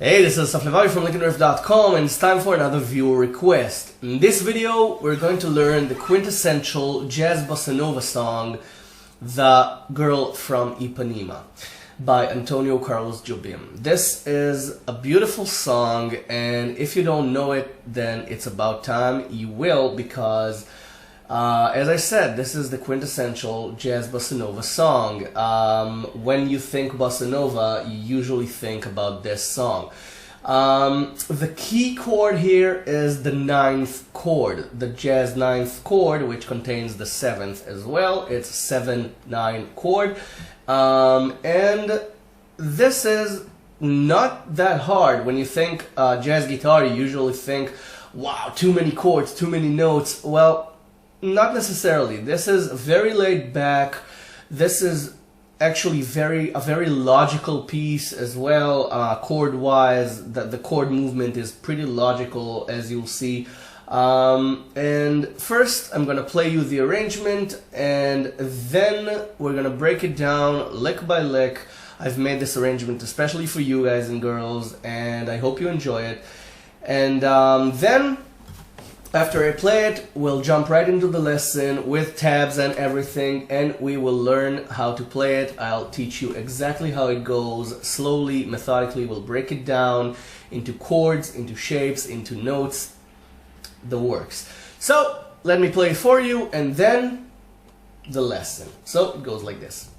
Hey, this is Saflevari from LincolnRiff.com, and it's time for another viewer request. In this video, we're going to learn the quintessential jazz bossa nova song, The Girl from Ipanema, by Antonio Carlos Jobim. This is a beautiful song, and if you don't know it, then it's about time you will, because as I said, this is the quintessential jazz bossa nova song. When you think bossa nova, you usually think about this song. The key chord here is the ninth chord, the jazz ninth chord, which contains the seventh as well. It's 7-9 chord. And this is not that hard. When you think jazz guitar, you usually think, wow, too many chords, too many notes. Well, not necessarily. This is very laid back. This is actually a very logical piece as well, chord-wise. The chord movement is pretty logical, as you'll see. And first, I'm gonna play you the arrangement, and then we're gonna break it down lick by lick. I've made this arrangement especially for you guys and girls, and I hope you enjoy it. And then, after I play it, we'll jump right into the lesson with tabs and everything, and we will learn how to play it. I'll teach you exactly how it goes, slowly, methodically. We'll break it down into chords, into shapes, into notes, the works. So, let me play it for you, and then the lesson. So, it goes like this.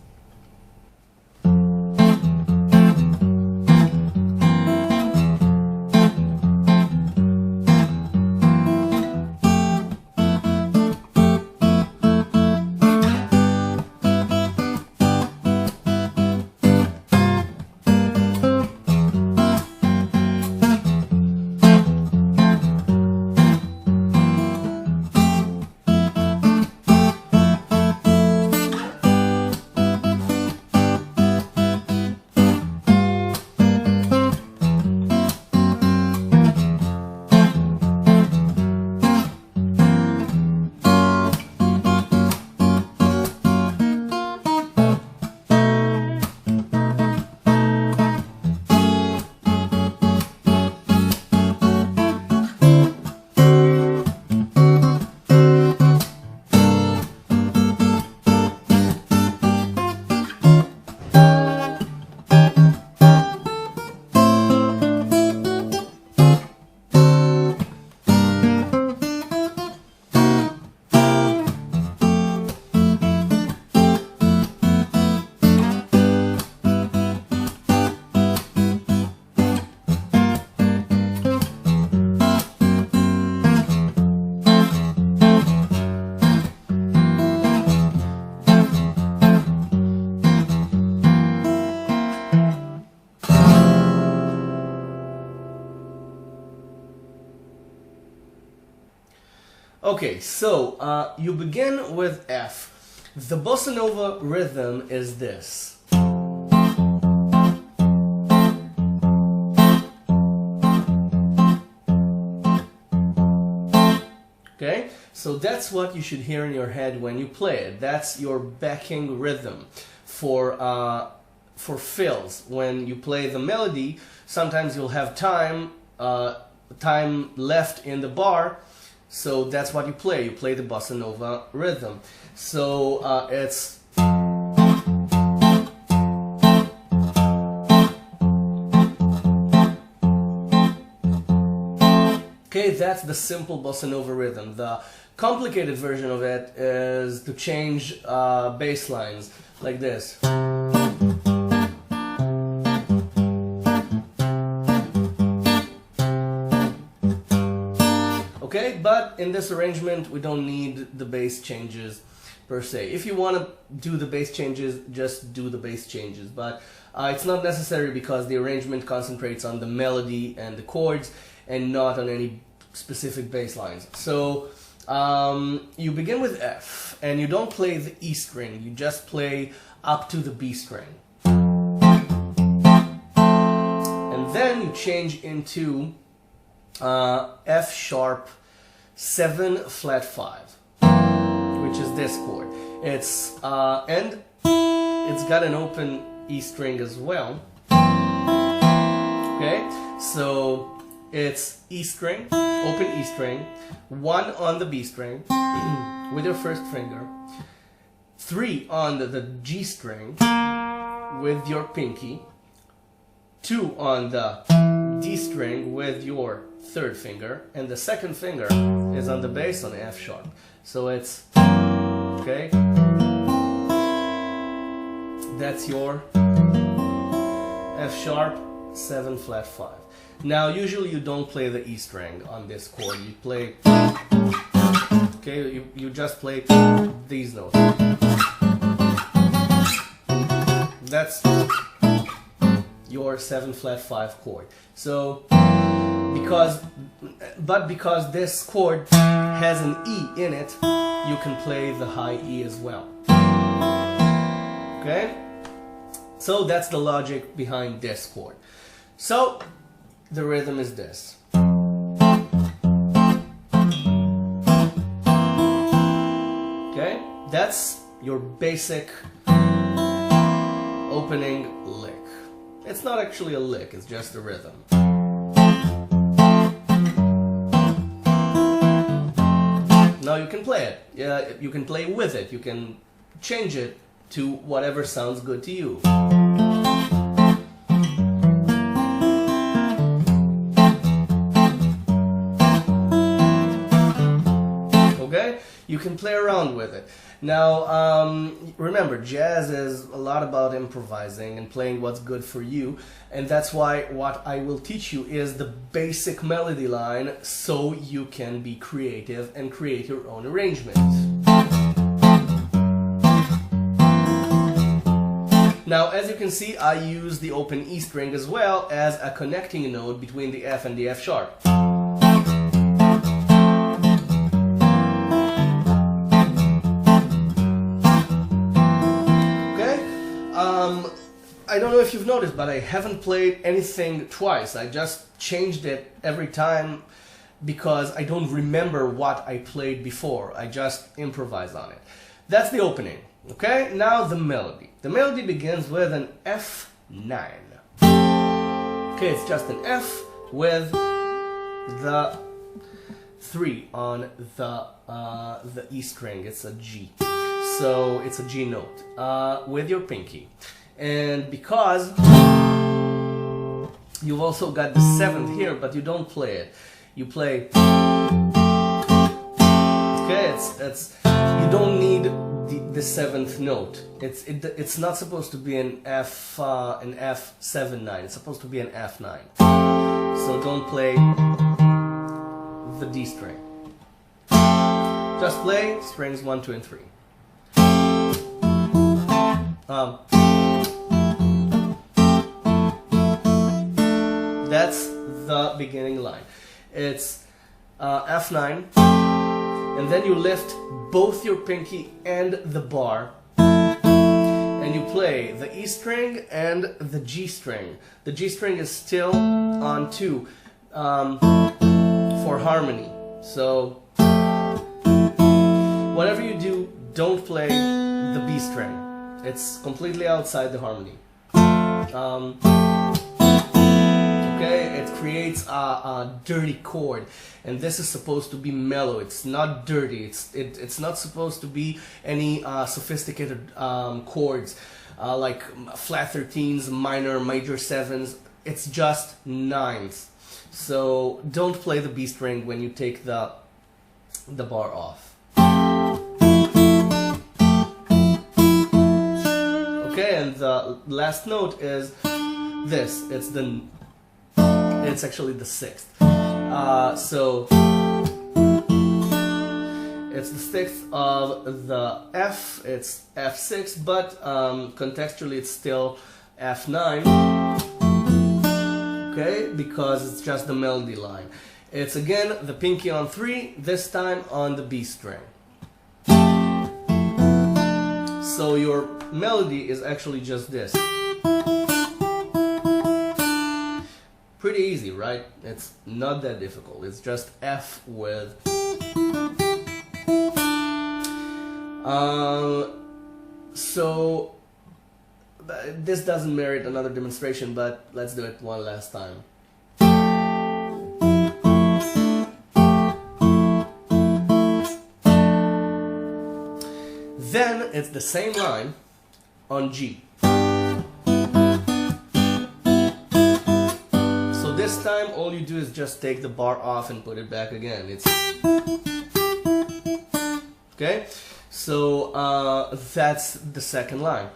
Okay, so you begin with F. The bossa nova rhythm is this. Okay, so that's what you should hear in your head when you play it. That's your backing rhythm for fills. When you play the melody, sometimes you'll have time left in the bar. So that's what you play. You play the bossa nova rhythm. So it's okay. That's the simple bossa nova rhythm. The complicated version of it is to change bass lines like this. Okay, but in this arrangement, we don't need the bass changes per se. If you want to do the bass changes, just do the bass changes. But it's not necessary because the arrangement concentrates on the melody and the chords and not on any specific bass lines. So you begin with F, and you don't play the E string. You just play up to the B string. And then you change into F sharp 7 flat 5, which is this chord. It's and it's got an open E string as well. Okay, So it's E string, open E string, 1 on the B string with your first finger, 3 on the G string with your pinky, 2 on the D string with your third finger, and the second finger is on the bass on F sharp. So it's, okay, that's your F sharp, 7 flat 5. Now usually you don't play the E string on this chord, you play, okay, you just play these notes. That's your 7 flat 5 chord. So because this chord has an E in it, you can play the high E as well. Okay? So that's the logic behind this chord. So the rhythm is this. Okay? That's your basic opening lick. It's not actually a lick, it's just a rhythm. Now you can play it. Yeah, you can play with it. You can change it to whatever sounds good to you. Okay? You can play around with it. Now, remember, jazz is a lot about improvising and playing what's good for you, and that's why what I will teach you is the basic melody line so you can be creative and create your own arrangement. Now, as you can see, I use the open E string as well as a connecting node between the F and the F sharp. I don't know if you've noticed, but I haven't played anything twice. I just changed it every time because I don't remember what I played before. I just improvise on it. That's the opening. Okay, now the melody. The melody begins with an F9. Okay, it's just an F with the 3 on the E string. It's a G. So it's a G note with your pinky. And because you've also got the 7th here, but you don't play it. You play. Okay, it's you don't need the 7th note. It's not supposed to be an F7 9. It's supposed to be an F9. So don't play the D string. Just play strings 1, 2, and 3. That's the beginning line. It's F9, and then you lift both your pinky and the bar, and you play the E string and the G string. The G string is still on 2 for harmony. So whatever you do, don't play the B string. It's completely outside the harmony. Okay, it creates a dirty chord, and this is supposed to be mellow. It's not dirty. It's not supposed to be any sophisticated chords like flat 13s, minor, major 7s. It's just 9s. So don't play the B string when you take the bar off. Okay, and the last note is this. It's actually the 6th. So it's the 6th of the F. It's F6, but contextually it's still F9. Okay, because it's just the melody line. It's again the pinky on 3, this time on the B string. So your melody is actually just this. Pretty easy, right? It's not that difficult. It's just F with. So this doesn't merit another demonstration, but let's do it one last time. Then it's the same line on G. So this time all you do is just take the bar off and put it back again. It's okay. So that's the second line.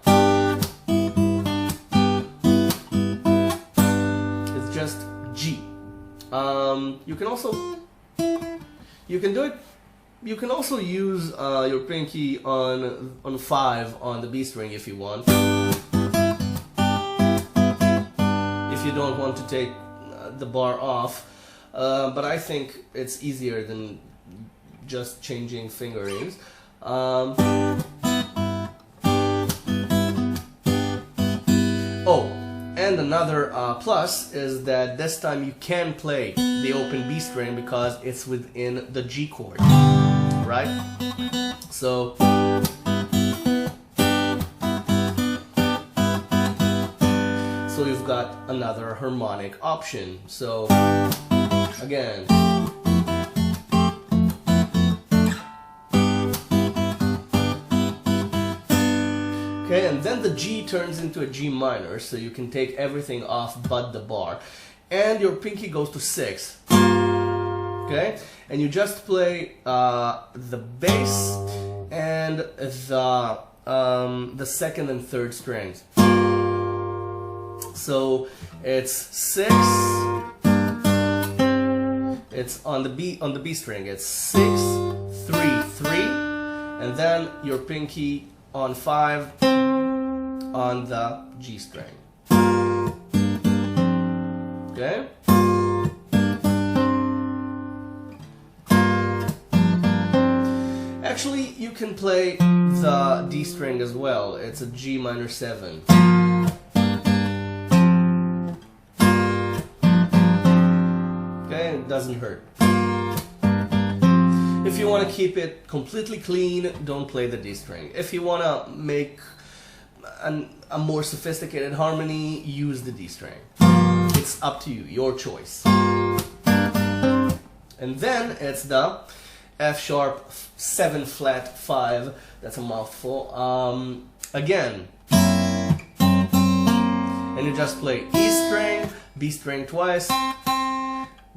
It's just G. You can also You can also use your pinky on 5 on the B string if you want. If you don't want to take the bar off, but I think it's easier than just changing fingerings. Oh, and another plus is that this time you can play the open B string because it's within the G chord, right? So you've got another harmonic option. So again, okay, and then the G turns into a G minor, so you can take everything off but the bar, and your pinky goes to 6. Okay, and you just play the bass and the second and third strings. So it's 6. It's on the B string. It's 6, 3, 3, and then your pinky on 5 on the G string. Okay. Actually, you can play the D string as well. It's a G minor 7. Okay, it doesn't hurt. If you want to keep it completely clean, don't play the D string. If you want to make a more sophisticated harmony, use the D string. It's up to you, your choice. And then it's the F sharp 7 flat 5. That's a mouthful. Again, and you just play E string, B string twice,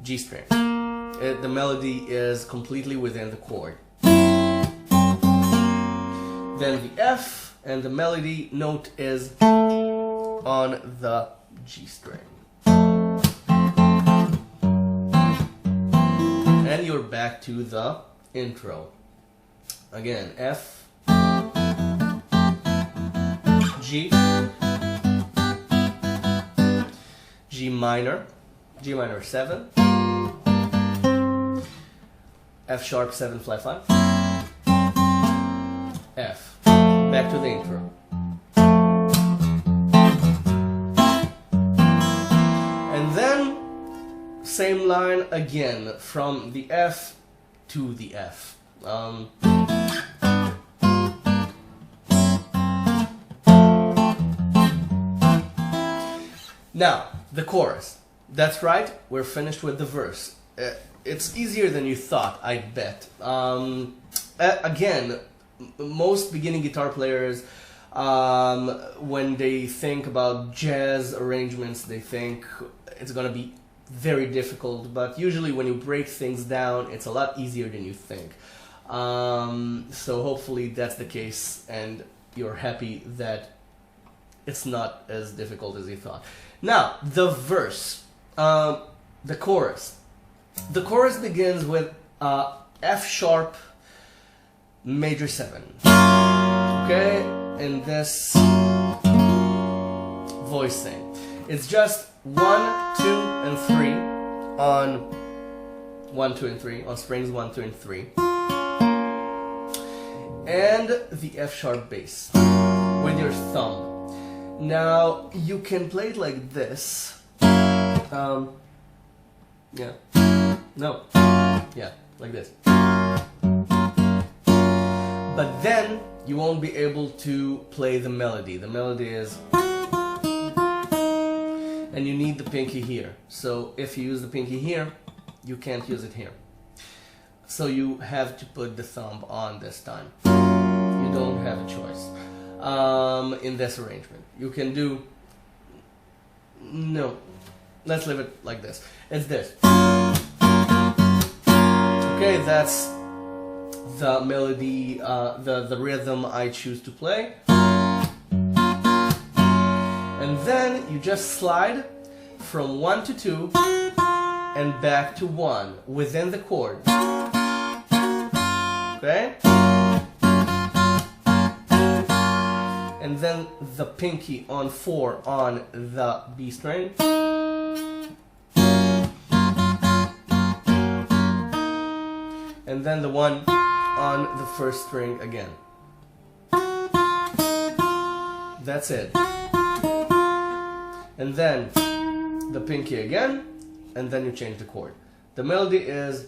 G string. The melody is completely within the chord. Then the F and the melody note is on the G string. And you're back to the intro. Again, F, G, G minor 7, F sharp 7 flat 5, F. Back to the intro. And then same line again from the F to the F. Now, the chorus. That's right, we're finished with the verse. It's easier than you thought, I bet. Again, most beginning guitar players, when they think about jazz arrangements, they think it's gonna be very difficult, but usually when you break things down, it's a lot easier than you think. So hopefully that's the case and you're happy that it's not as difficult as you thought. Now, the verse, the chorus. The chorus begins with F sharp major 7. Okay, in this voicing. It's just 1, 2, and 3 on 1, 2, and 3 on strings 1, 2, and 3, and the F sharp bass with your thumb. Now you can play it like this. Yeah. No. Yeah, like this. But then you won't be able to play the melody. The melody is, and you need the pinky here. So if you use the pinky here, you can't use it here. So you have to put the thumb on this time. You you don't have a choice in this arrangement. You can do, no, let's leave it like this. It's this. Okay, that's the melody, the rhythm I choose to play. And then you just slide from 1 to 2 and back to 1 within the chord. Okay? And then the pinky on 4 on the B string. And then the one on the first string again. That's it. And then the pinky again, and then you change the chord. The melody is,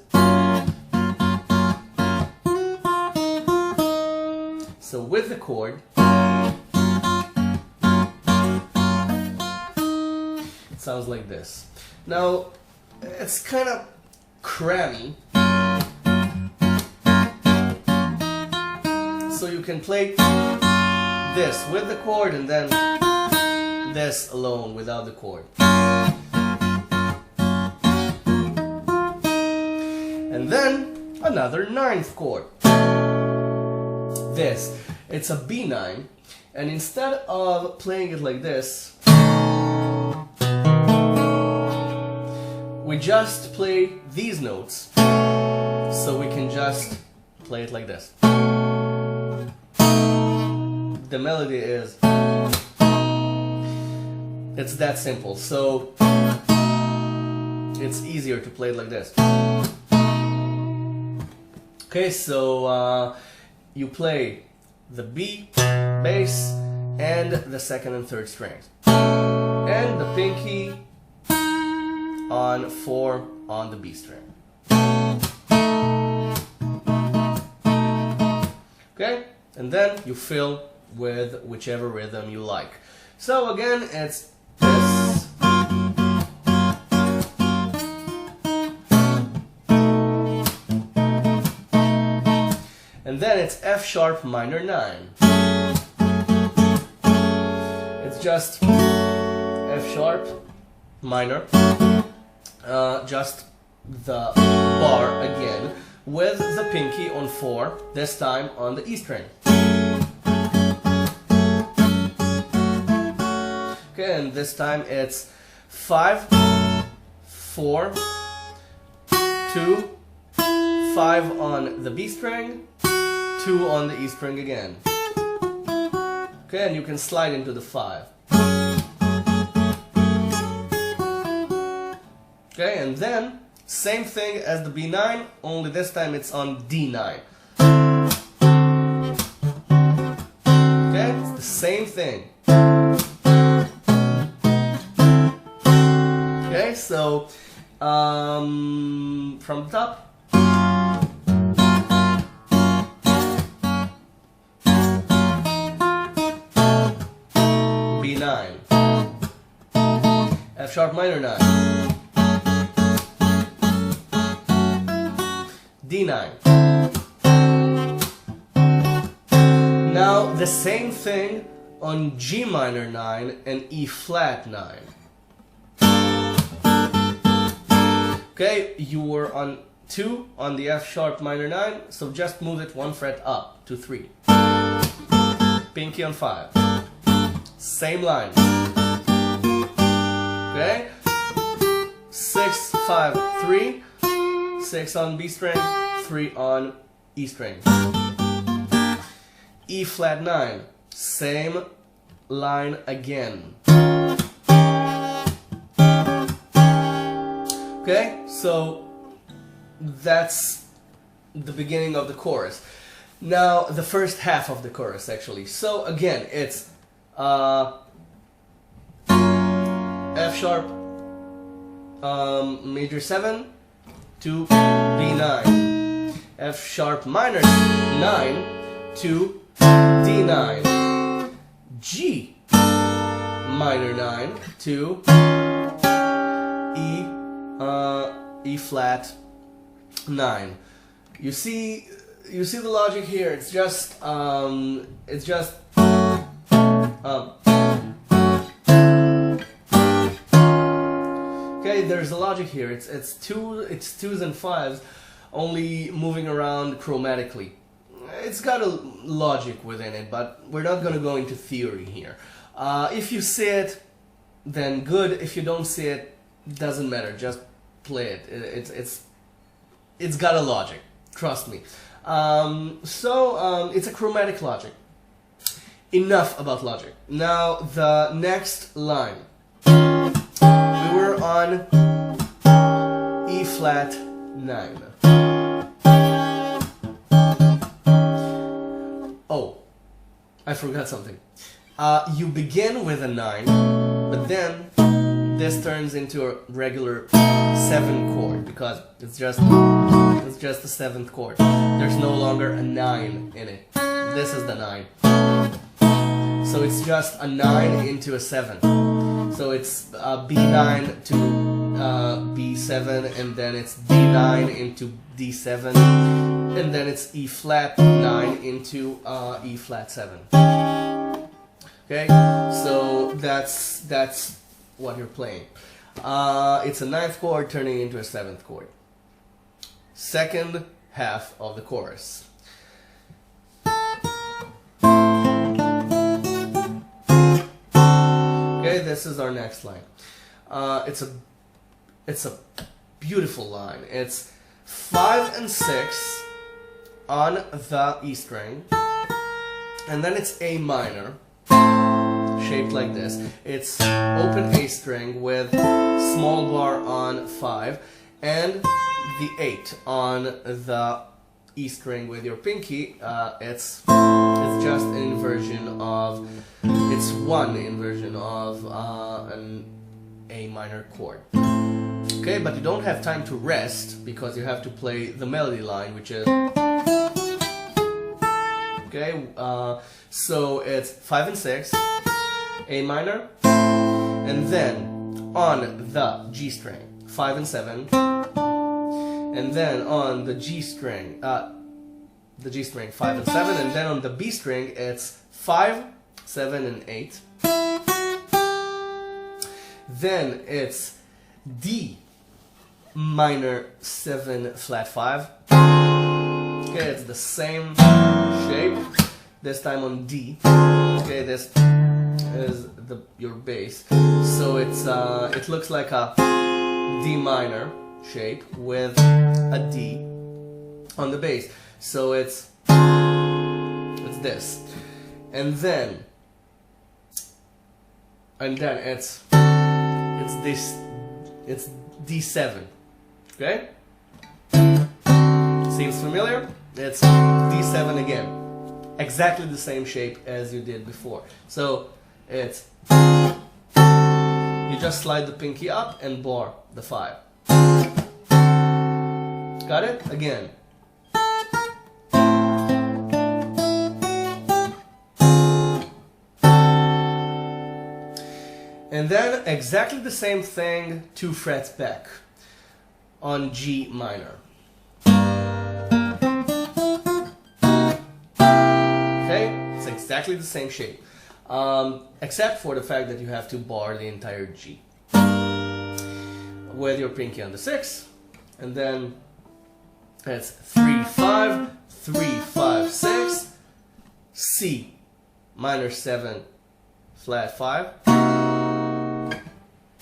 so with the chord, it sounds like this. Now, it's kind of crammy, so you can play this with the chord and then this alone without the chord. And then another 9th chord. This. It's a B9, and instead of playing it like this, we just play these notes. So we can just play it like this. The melody is, it's that simple, so it's easier to play it like this. Okay, so you play the B, bass, and the 2nd and 3rd strings. And the pinky on 4 on the B string. Okay, and then you fill with whichever rhythm you like. So again, it's this, and then it's F sharp minor 9. It's just F sharp minor, just the bar again, with the pinky on 4, this time on the E string. Okay, and this time it's 5, 4, 2, 5 on the B string, 2 on the E string again. Okay, and you can slide into the 5. Okay, and then same thing as the B9, only this time it's on D9. Okay, it's the same thing. Okay, so from the top. B9, F sharp minor 9, D9. Now the same thing on G minor 9 and E flat 9. Okay, you were on 2 on the F sharp minor 9, so just move it 1 fret up to 3. Pinky on 5. Same line. Okay? 6, 5, 3. 6 on B string, 3 on E string. E flat 9. Same line again. Okay? So that's the beginning of the chorus. Now the first half of the chorus actually. So again, it's F sharp major 7 to B9, F sharp minor 9 to D9, G minor 9 to E flat 9. You see, you see the logic here. It's just okay, there's a logic here. It's twos and fives, only moving around chromatically. It's got a logic within it, but we're not going to go into theory here. If you see it, then good. If you don't see it, doesn't matter. Just play it. It's got a logic. Trust me. It's a chromatic logic. Enough about logic. Now the next line. We were on E flat 9. Oh, I forgot something. You begin with a 9, but then this turns into a regular 7 chord because it's just the 7th chord. There's no longer a 9 in it. This is the 9. So it's just a 9 into a 7. So it's B9 to B7, and then it's D9 into D7, and then it's E flat 9 into E flat 7. Okay, so that's what you're playing. It's a 9th chord turning into a 7th chord. Second half of the chorus. Okay, this is our next line. It's a beautiful line. It's 5 and 6 on the E string, and then it's A minor, shaped like this. It's open A string with small bar on 5, and the 8 on the E string with your pinky. It's just an inversion of, it's one inversion of an A minor chord. Okay, but you don't have time to rest because you have to play the melody line, which is, okay, so it's 5 and 6, A minor, and then on the G string, 5 and 7, and then on the G string, 5 and 7, and then on the B string it's 5, 7 and 8. Then it's D minor 7 flat 5. Okay, it's the same shape, this time on D. Okay, this is your bass. So it looks like a D minor shape with a D on the bass. So it's this, and then it's D7. Okay, seems familiar? It's D7 again, exactly the same shape as you did before. So it's, you just slide the pinky up and bar the 5. Got it? Again. And then exactly the same thing 2 frets back on G minor. Okay, it's exactly the same shape, except for the fact that you have to bar the entire G with your pinky on the 6, and then it's 3 5 3 5 6, C minor 7 flat 5,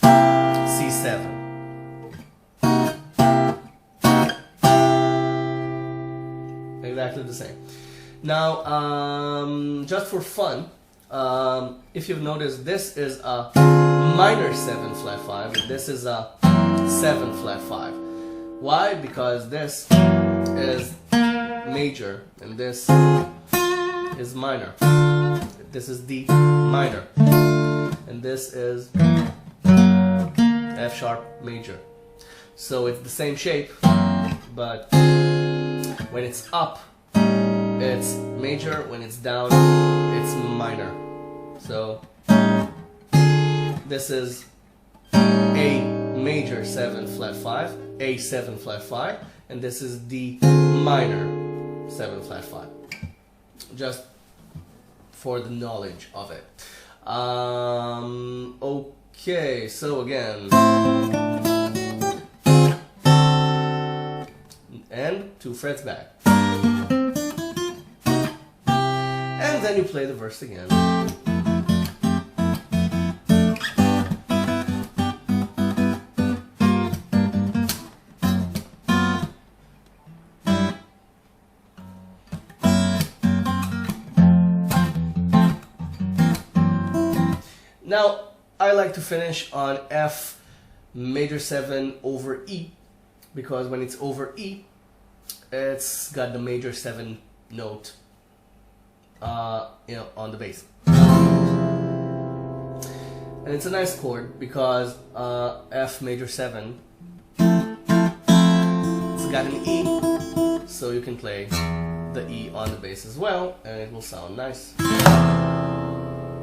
C7. Exactly the same. Now, just for fun, if you've noticed, this is a minor 7 flat 5, and this is a 7 flat 5. Why? Because this is major and this is minor. This is D minor, and this is F sharp major. So it's the same shape, but when it's up, it's major. When it's down, it's minor. So this is A major 7 flat 5, A7 flat 5, and this is D minor 7 flat 5. Just for the knowledge of it. Okay, so again, and 2 frets back, and then you play the verse again. Now, I like to finish on F major 7 over E, because when it's over E, it's got the major 7 note, on the bass. And it's a nice chord because F major 7, it's got an E, so you can play the E on the bass as well, and it will sound nice.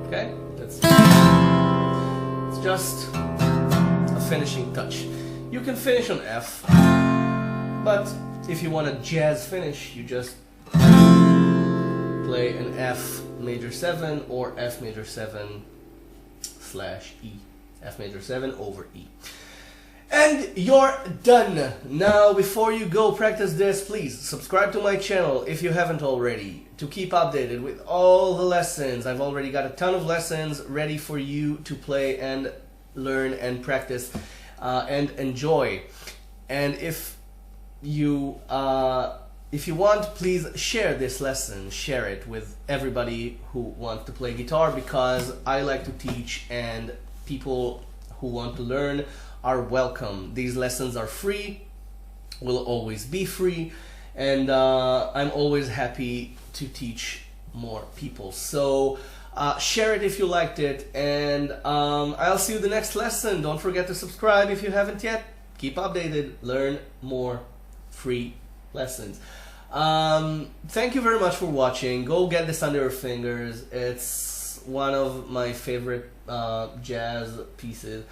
Okay, it's just a finishing touch. You can finish on F, but if you want a jazz finish, you just play an F major 7 or F major 7 / E, F major 7 over E. And you're done. Now, before you go practice this, please subscribe to my channel if you haven't already, to keep updated with all the lessons. I've already got a ton of lessons ready for you to play and learn and practice and enjoy. And if you want, please share this lesson, share it with everybody who wants to play guitar, because I like to teach and people who want to learn are welcome. These lessons are free, will always be free, and I'm always happy to teach more people. So share it if you liked it, and I'll see you the next lesson. Don't forget to subscribe if you haven't yet. Keep updated, learn more free lessons. Thank you very much for watching. Go get this under your fingers. It's one of my favorite jazz pieces.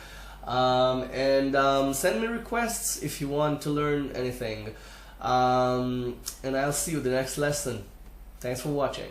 Send me requests if you want to learn anything. And I'll see you the next lesson. Thanks for watching.